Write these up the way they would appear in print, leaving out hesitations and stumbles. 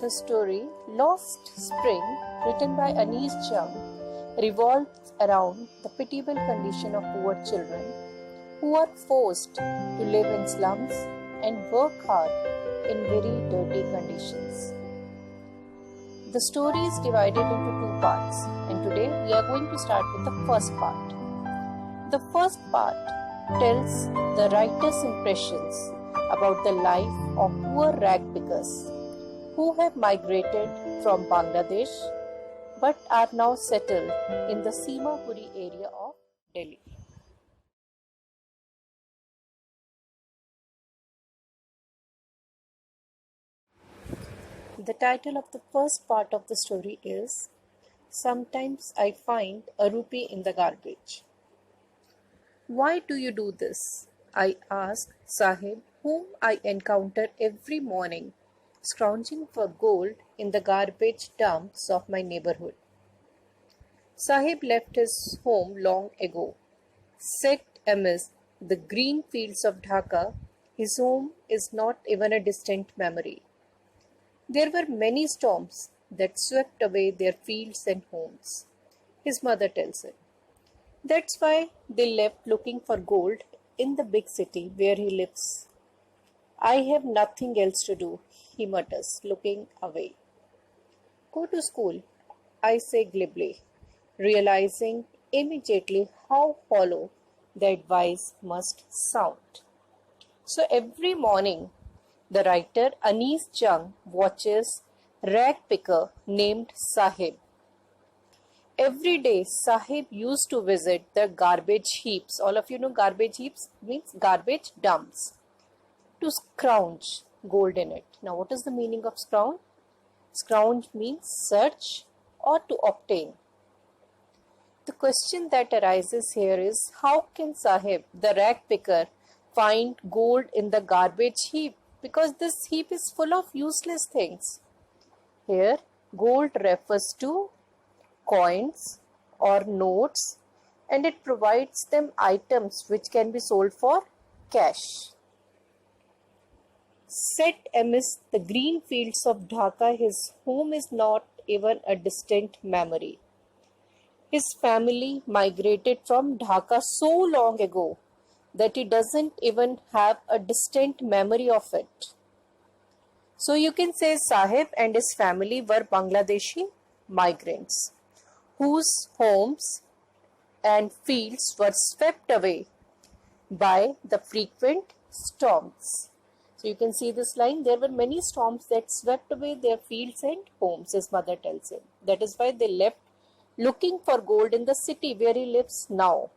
The story Lost Spring, written by Anees Jung, revolves around the pitiable condition of poor children who are forced to live in slums and work hard in very dirty conditions. The story is divided into two parts, and today we are going to start with the first part. The first part tells the writer's impressions about the life of poor rag pickers who have migrated from Bangladesh but are now settled in the Simapuri area of Delhi. The title of the first part of the story is Sometimes I Find a Rupee in the Garbage. Why do you do this? I ask Sahib, whom I encounter every morning scrounging for gold in the garbage dumps of my neighborhood. Sahib left his home long ago. Set amidst the green fields of Dhaka, his home is not even a distant memory. There were many storms that swept away their fields and homes, his mother tells him. That's why they left looking for gold in the big city where he lives. I have nothing else to do, he mutters, looking away. Go to school, I say glibly, realizing immediately how hollow the advice must sound. So every morning, the writer Anees Jung watches rag picker named Sahib. Every day, Sahib used to visit the garbage heaps. All of you know garbage heaps means garbage dumps. To scrounge gold in it. Now, what is the meaning of scrounge? Scrounge means search or to obtain. The question that arises here is, how can Sahib, the rag picker, find gold in the garbage heap? Because this heap is full of useless things. Here, gold refers to coins or notes, and it provides them items which can be sold for cash. Set amidst the green fields of Dhaka, his home is not even a distant memory. His family migrated from Dhaka so long ago that he doesn't even have a distant memory of it. So you can say Sahib and his family were Bangladeshi migrants whose homes and fields were swept away by the frequent storms. So you can see this line, there were many storms that swept away their fields and homes, his mother tells him. That is why they left looking for gold in the city where he lives now.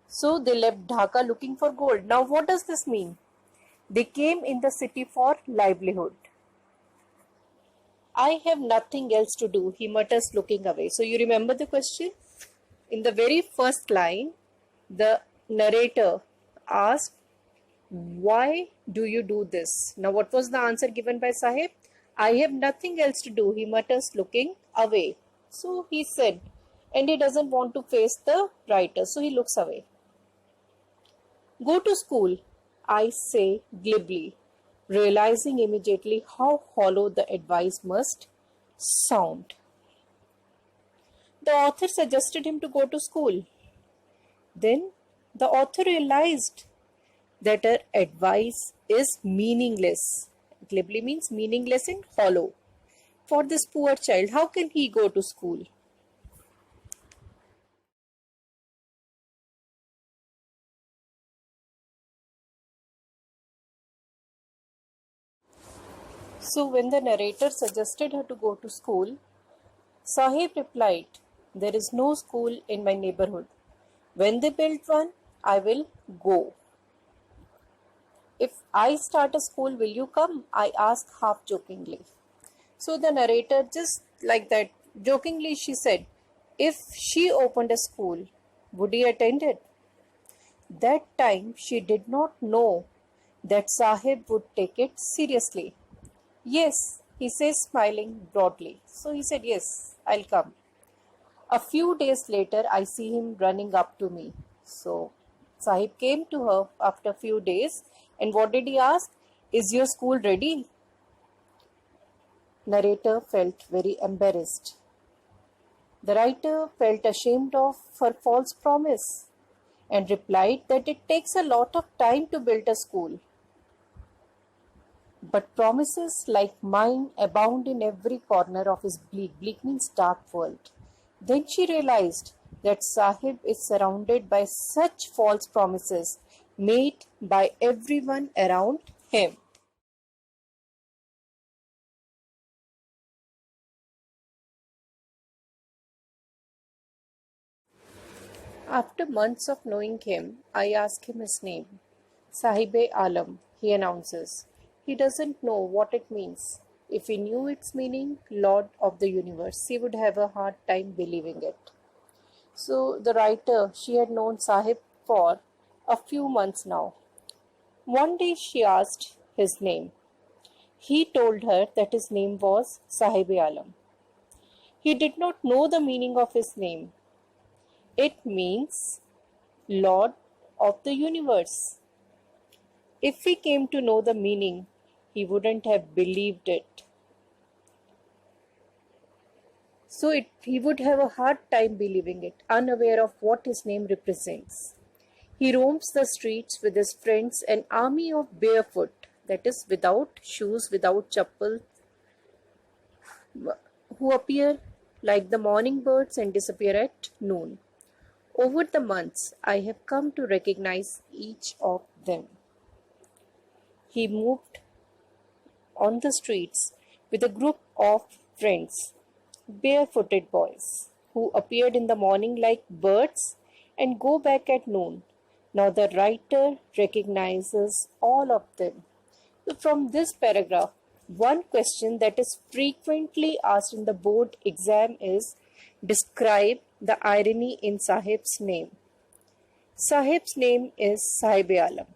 So they left Dhaka looking for gold. Now what does this mean? They came in the city for livelihood. I have nothing else to do, he mutters looking away. So you remember the question? In the very first line, the narrator asked, why do you do this? Now what was the answer given by Sahib? I have nothing else to do, he mutters looking away. So he said, and he doesn't want to face the writer, so he looks away. Go to school, I say glibly, realizing immediately how hollow the advice must sound. The author suggested him to go to school. Then the author realized that her advice is meaningless. Glibly means meaningless and hollow. For this poor child, how can he go to school? So when the narrator suggested her to go to school, Sahib replied, there is no school in my neighborhood. When they build one, I will go. If I start a school, will you come? I asked half jokingly. So the narrator, just like that, jokingly she said, if she opened a school, would he attend it? That time she did not know that Sahib would take it seriously. Yes, he says smiling broadly. So he said, yes, I'll come. A few days later, I see him running up to me. So Sahib came to her after a few days, and what did he ask? Is your school ready? Narrator felt very embarrassed. The writer felt ashamed of her false promise and replied that it takes a lot of time to build a school. But promises like mine abound in every corner of his bleak means dark world. Then she realized that Sahib is surrounded by such false promises made by everyone around him. After months of knowing him, I ask him his name. Sahib-e-Alam, he announces. He doesn't know what it means. If he knew its meaning, Lord of the Universe, he would have a hard time believing it. So the writer, she had known Sahib for a few months now. One day she asked his name. He told her that his name was Sahib-e-Alam. He did not know the meaning of his name. It means Lord of the Universe. If he came to know the meaning, he wouldn't have believed it. So he would have a hard time believing it, unaware of what his name represents. He roams the streets with his friends, an army of barefoot, that is, without shoes, without chappal, who appear like the morning birds and disappear at noon. Over the months, I have come to recognize each of them. He moved on the streets with a group of friends, barefooted boys, who appeared in the morning like birds and go back at noon. Now the writer recognizes all of them. So from this paragraph, one question that is frequently asked in the board exam is, describe the irony in Sahib's name. Sahib's name is Sahib-e-Alam,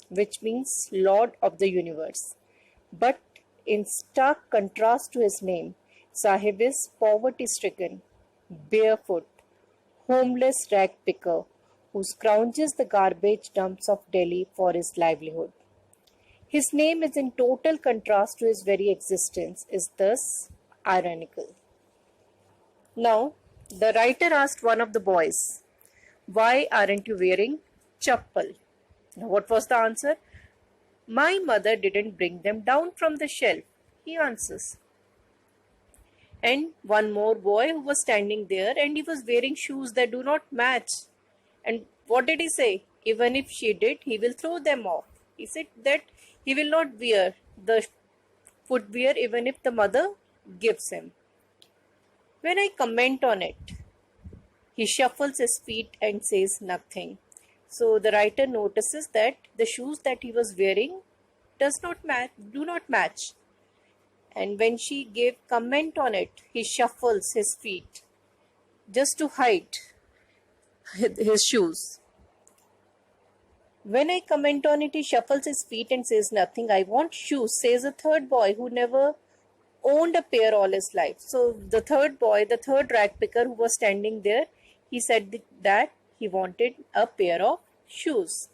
which means Lord of the Universe. But in stark contrast to his name, Sahib is poverty-stricken, barefoot, homeless rag picker who scrounges the garbage dumps of Delhi for his livelihood. His name is in total contrast to his very existence, is thus ironical. Now, the writer asked one of the boys, "Why aren't you wearing chappal?" Now, what was the answer? "My mother didn't bring them down from the shelf," he answers. And one more boy who was standing there and he was wearing shoes that do not match. And what did he say? Even if she did, he will throw them off. He said that he will not wear the footwear even if the mother gives him. When I comment on it, he shuffles his feet and says nothing. So the writer notices that the shoes that he was wearing do not match. And when she gave comment on it, he shuffles his feet just to hide his shoes. When I comment on it, he shuffles his feet and says nothing. "I want shoes," says a third boy who never owned a pair all his life. So the third boy, the third rag picker who was standing there, he said that he wanted a pair of shoes.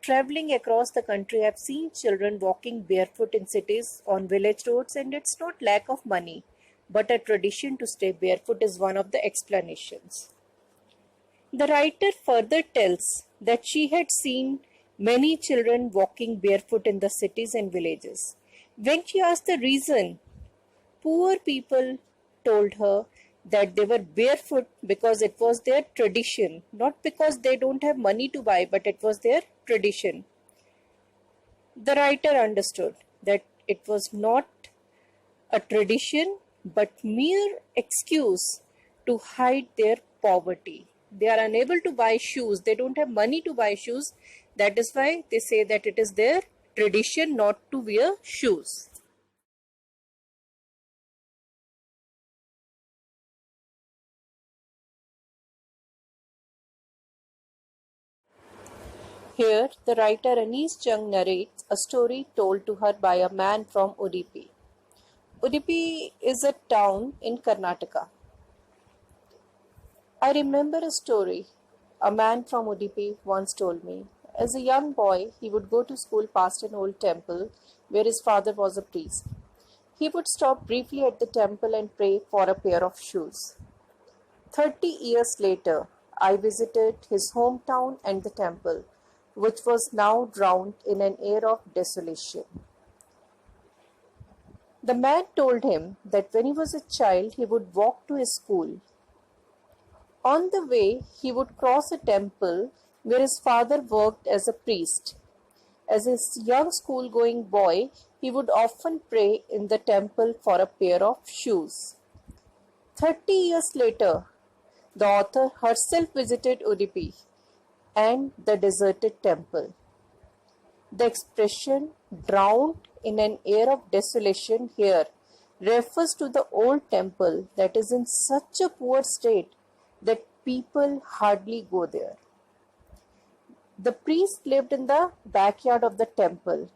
Traveling across the country, I've seen children walking barefoot in cities on village roads, and it's not lack of money, but a tradition to stay barefoot is one of the explanations. The writer further tells that she had seen many children walking barefoot in the cities and villages. When she asked the reason, poor people told her that they were barefoot because it was their tradition, not because they don't have money to buy, but it was their tradition. The writer understood that it was not a tradition but mere excuse to hide their poverty. They are unable to buy shoes, they don't have money to buy shoes. That is why they say that it is their tradition not to wear shoes. Here, the writer Anees Jung narrates a story told to her by a man from Udupi. Udupi is a town in Karnataka. I remember a story a man from Udupi once told me. As a young boy, he would go to school past an old temple where his father was a priest. he would stop briefly at the temple and pray for a pair of shoes. 30 years later, I visited his hometown and the temple, which was now drowned in an air of desolation. The man told him that when he was a child, he would walk to his school. On the way, he would cross a temple where his father worked as a priest. As a young school-going boy, he would often pray in the temple for a pair of shoes. 30 years later, the author herself visited Udupi and the deserted temple. The expression drowned in an air of desolation here refers to the old temple that is in such a poor state that people hardly go there. The priest lived in the backyard of the temple.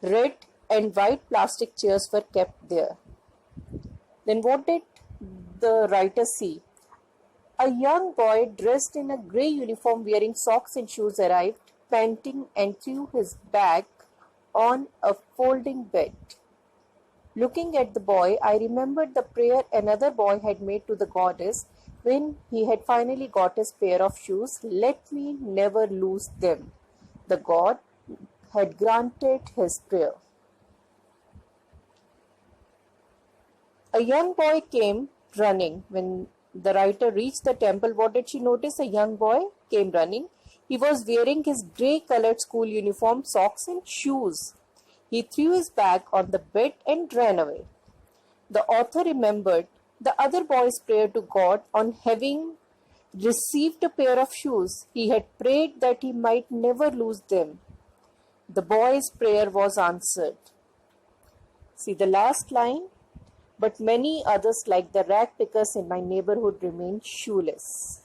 Red and white plastic chairs were kept there. Then what did the writer see? A young boy dressed in a grey uniform wearing socks and shoes arrived, panting, and threw his bag on a folding bed. Looking at the boy, I remembered the prayer another boy had made to the goddess when he had finally got his pair of shoes. Let me never lose them. The god had granted his prayer. A young boy came running. When the writer reached the temple, what did she notice? A young boy came running. He was wearing his grey-colored school uniform, socks and shoes. He threw his bag on the bed and ran away. The author remembered the other boy's prayer to God on having received a pair of shoes. He had prayed that he might never lose them. The boy's prayer was answered. See the last line? But many others, like the rag pickers in my neighborhood, remain shoeless.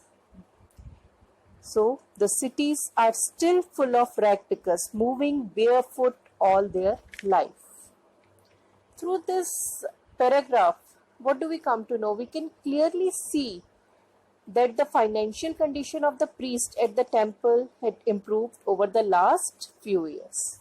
So the cities are still full of rag pickers, moving barefoot all their life. Through this paragraph, what do we come to know? We can clearly see that the financial condition of the priest at the temple had improved over the last few years.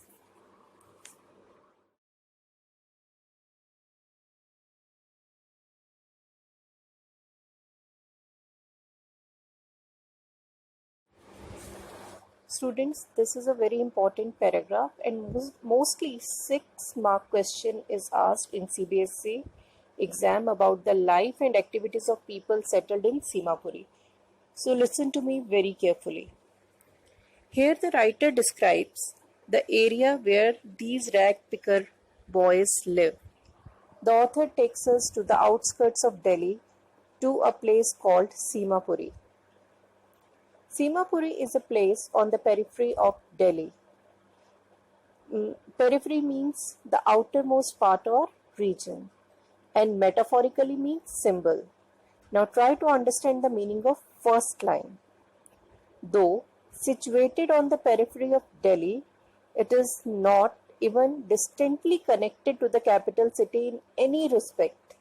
Students, this is a very important paragraph, and mostly 6-mark question is asked in CBSE exam about the life and activities of people settled in Simapuri. So listen to me very carefully. Here the writer describes the area where these rag picker boys live. The author takes us to the outskirts of Delhi to a place called Simapuri. Simapuri is a place on the periphery of Delhi. Periphery means the outermost part or region, and metaphorically means symbol. Now try to understand the meaning of first line. Though situated on the periphery of Delhi, it is not even distantly connected to the capital city in any respect.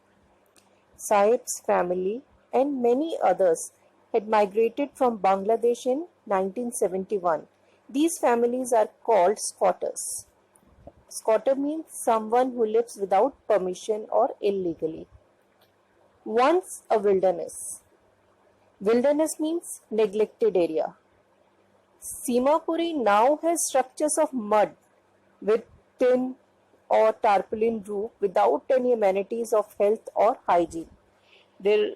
Sahib's family and many others had migrated from Bangladesh in 1971. These families are called squatters. Squatter means someone who lives without permission or illegally. Once a wilderness. Wilderness means neglected area. Simapuri now has structures of mud with tin or tarpaulin roof without any amenities of health or hygiene. There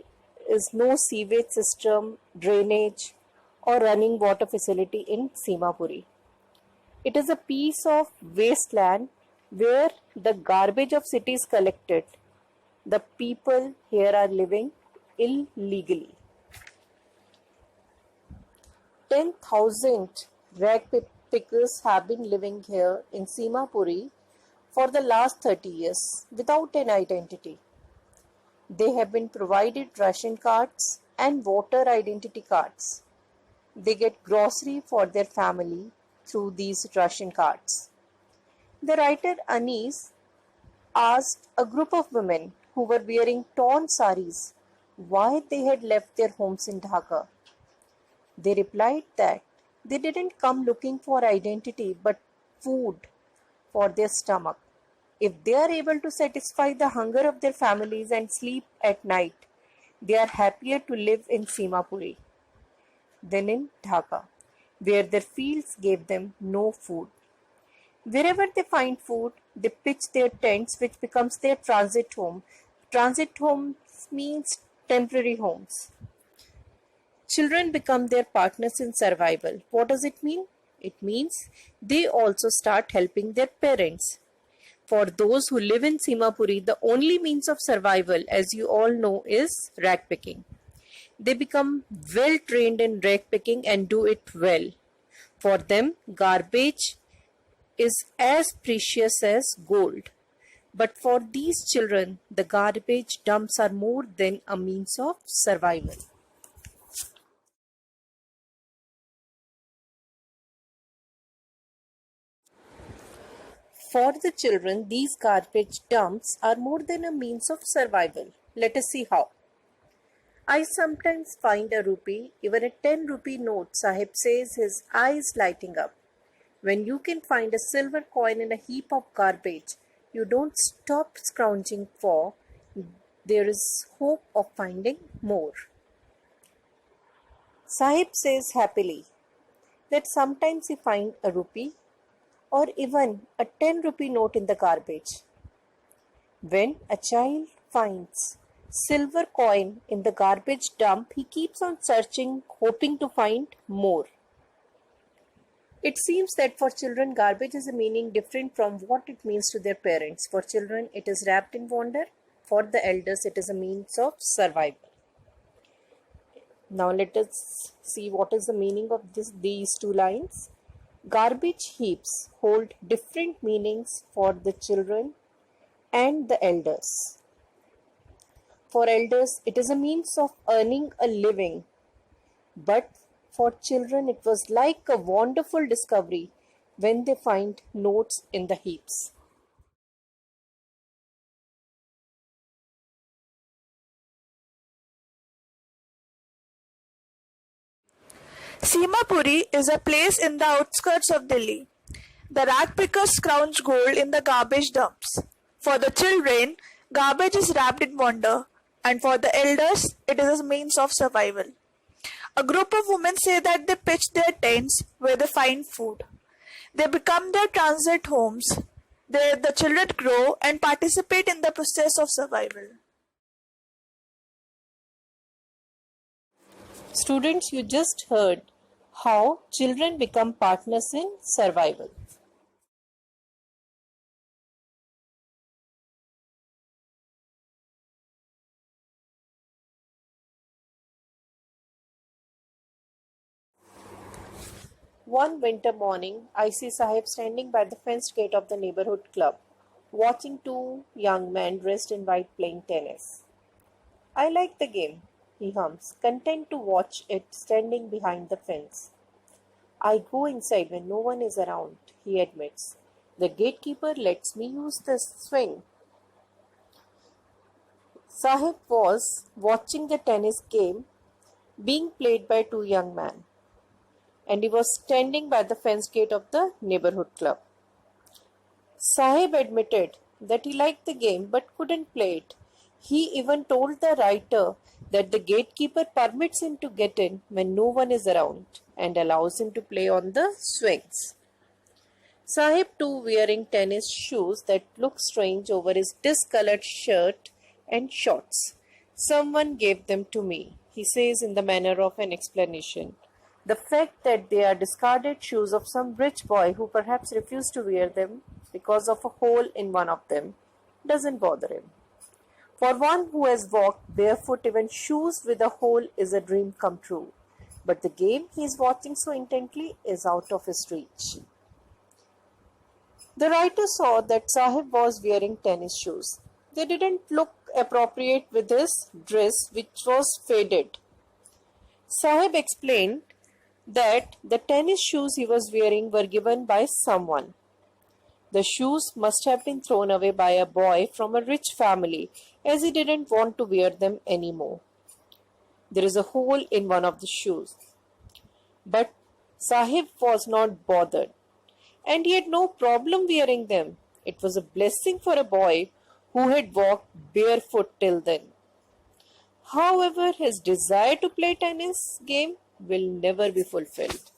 is no sewage system, drainage, or running water facility in Simapuri. It is a piece of wasteland where the garbage of cities collected. The people here are living illegally. 10,000 rag pickers have been living here in Simapuri for the last 30 years without an identity. They have been provided ration cards and voter identity cards. They get grocery for their family through these ration cards. The writer Anis asked a group of women who were wearing torn saris why they had left their homes in Dhaka. They replied that they didn't come looking for identity but food for their stomach. If they are able to satisfy the hunger of their families and sleep at night, they are happier to live in Simapuri than in Dhaka, where their fields gave them no food. Wherever they find food, they pitch their tents, which becomes their transit home. Transit homes means temporary homes. Children become their partners in survival. What does it mean? It means they also start helping their parents. For those who live in Simapuri, the only means of survival, as you all know, is rag picking. They become well trained in rag picking and do it well. For them, garbage is as precious as gold. But for these children, the garbage dumps are more than a means of survival. For the children, these garbage dumps are more than a means of survival. Let us see how. I sometimes find a rupee, even a 10 rupee note, Sahib says, his eyes lighting up. When you can find a silver coin in a heap of garbage, you don't stop scrounging for. There is hope of finding more. Sahib says happily that sometimes he finds a rupee or even a 10 rupee note in the garbage. When a child finds silver coin in the garbage dump, he keeps on searching, hoping to find more. It seems that for children, garbage is a meaning different from what it means to their parents. For children, it is wrapped in wonder. For the elders, it is a means of survival. Now let us see what is the meaning of these two lines. Garbage heaps hold different meanings for the children and the elders. For elders, it is a means of earning a living, but for children, it was like a wonderful discovery when they find notes in the heaps. Simapuri is a place in the outskirts of Delhi. The rag pickers scrounge gold in the garbage dumps. For the children, garbage is wrapped in wonder, and for the elders, it is a means of survival. A group of women say that they pitch their tents where they find food. They become their transit homes. There, the children grow and participate in the process of survival. Students, you just heard how children become partners in survival. One winter morning, I see Sahib standing by the fenced gate of the neighborhood club, watching two young men dressed in white playing tennis. I like the game, he hums, content to watch it standing behind the fence. I go inside when no one is around, he admits. The gatekeeper lets me use the swing. Sahib was watching the tennis game being played by two young men, and he was standing by the fence gate of the neighborhood club. Sahib admitted that he liked the game but couldn't play it. He even told the writer that the gatekeeper permits him to get in when no one is around and allows him to play on the swings. Sahib, too, wearing tennis shoes that look strange over his discolored shirt and shorts. Someone gave them to me, he says in the manner of an explanation. The fact that they are discarded shoes of some rich boy who perhaps refused to wear them because of a hole in one of them doesn't bother him. For one who has walked barefoot, even shoes with a hole is a dream come true. But the game he is watching so intently is out of his reach. The writer saw that Sahib was wearing tennis shoes. They didn't look appropriate with his dress, which was faded. Sahib explained that the tennis shoes he was wearing were given by someone. The shoes must have been thrown away by a boy from a rich family, as he didn't want to wear them anymore. There is a hole in one of the shoes. But Sahib was not bothered, and he had no problem wearing them. It was a blessing for a boy who had walked barefoot till then. However, his desire to play tennis game will never be fulfilled.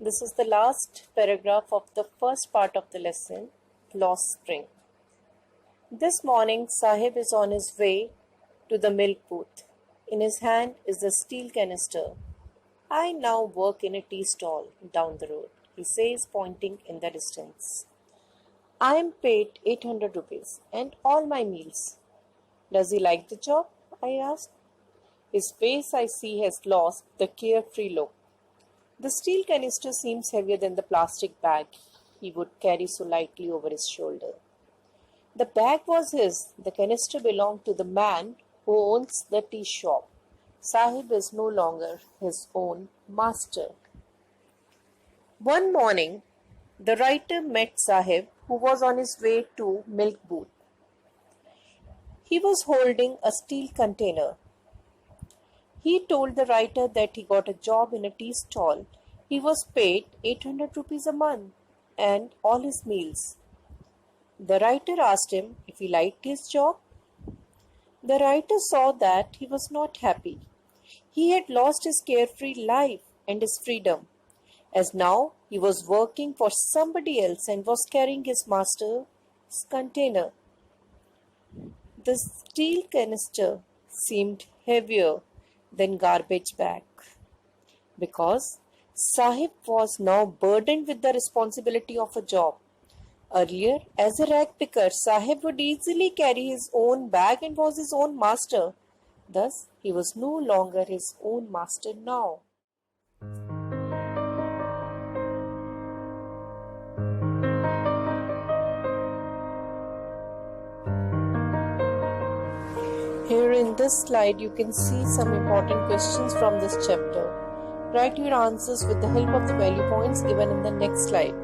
This is the last paragraph of the first part of the lesson, Lost Spring. This morning, Sahib is on his way to the milk booth. In his hand is a steel canister. I now work in a tea stall down the road, he says, pointing in the distance. I am paid 800 rupees and all my meals. Does he like the job? I ask. His face, I see, has lost the carefree look. The steel canister seems heavier than the plastic bag he would carry so lightly over his shoulder. The bag was his. The canister belonged to the man who owns the tea shop. Sahib is no longer his own master. One morning, the writer met Sahib, who was on his way to milk booth. He was holding a steel container. He told the writer that he got a job in a tea stall. He was paid 800 rupees a month and all his meals. The writer asked him if he liked his job. The writer saw that he was not happy. He had lost his carefree life and his freedom, as now he was working for somebody else and was carrying his master's container. The steel canister seemed heavier than garbage bag, because Sahib was now burdened with the responsibility of a job. Earlier, as a rag picker, Sahib would easily carry his own bag and was his own master. Thus, he was no longer his own master now. Here in this slide, you can see some important questions from this chapter. Write your answers with the help of the value points given in the next slide.